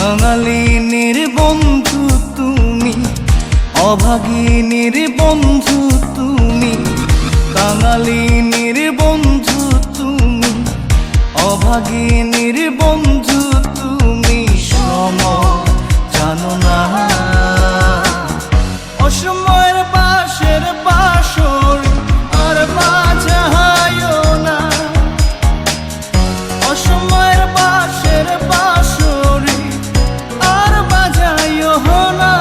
কাঙালিনীর বন্ধু তুমি, অভাগিনীর বন্ধু তুমি। কাঙালিনীর বন্ধু তুমি, অভাগিনীর বন্ধু তুমি। সম জানো না অসময়ের পাশের বাঁশরি আর বাজায়ও না। অসময়ের পাশের বাঁশরি আর বাজায়ও না।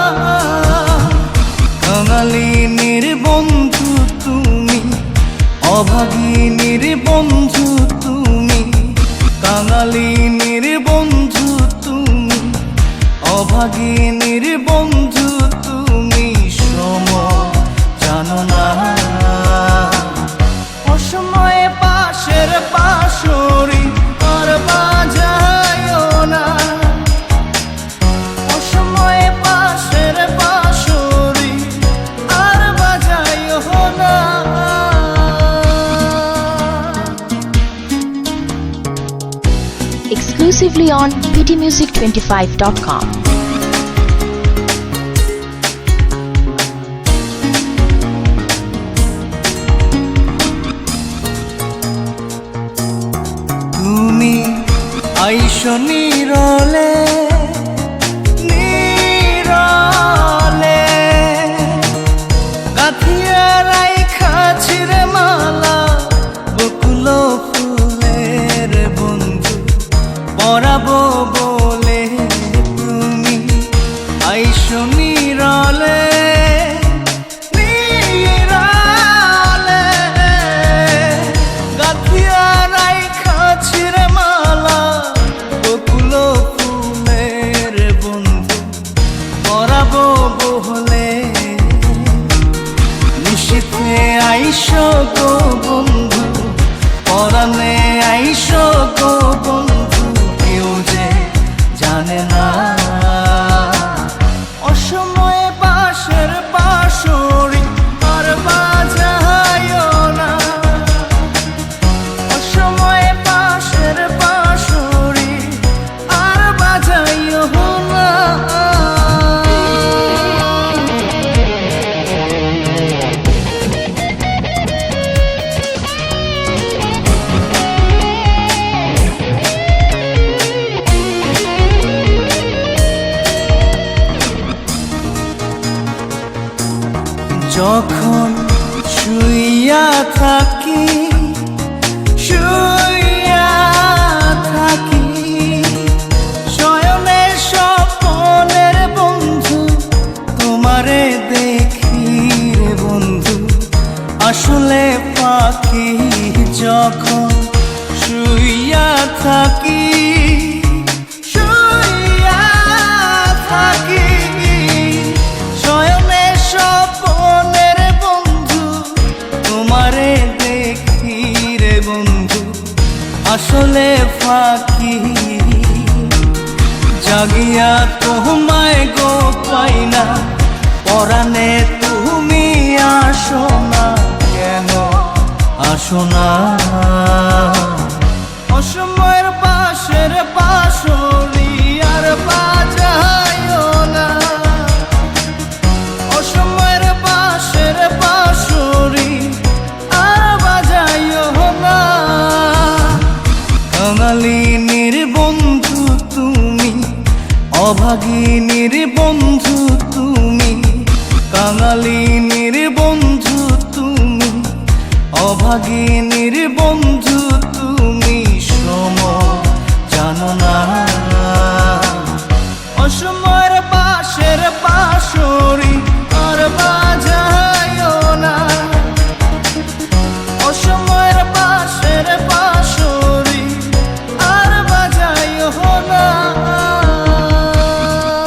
কাঙালিনীর বন্ধু তুমি, অভাগিনীর বন্ধু তুমি। কাঙালিনীর বন্ধু তুমি, অভাগিনীর বন্ধু তুমি। সম জানো না অসময়ে পাশের বাঁশরি আর বাজায়ও না। অসময়ে পাশের বাঁশরি আর বাজায়ও না। Exclusively on ptmusic25.com. তুমি আইসো নীরলে নীরলে, গাথিয়া রাইখা ছিঁড়ে মালা বকুল ফুলের বন্ধু পরাবো বলে। তুমি আইসো নীরলে নীরলে, গাথিয়া রাইখা ছিঁড়ে মালা বকুল ফুলের বন্ধু পরাবো বলে। নিশীথে আইসো গো বন্ধু, পরাণে আইসো গো বন্ধু। কেউ যে জানে না অসময়ে পাশের বাঁশরি আর বাজায়ও না। অসময়ে পাশের বাঁশরি আর বাজায়ও না। যখন শুইয়া থাকি শুইয়া থাকি, শয়নে স্বপনের বন্ধু তোমারে দেখি রে বন্ধু আসলে পাখি। যখন শুইয়া থাকি শুইয়া থাকি, শয়নে স্বপনের বন্ধু তোমারে দেখি রে বন্ধু আসলে ফাঁকি। জাগিয়া তোমায় গো পাই না, পরাণে তুমি আসো না। কেন আসো না অসময়ের পাশের বাঁশরি আর বাজায়ও না। অসময়ের পাশের বাঁশরি আর বাজায়ও না। কাঙালিনীর বন্ধু তুমি, অভাগিনীর বন্ধু তুমি। কাঙালিনীর বন্ধু তুমি, অভাগিনীর বন্ধু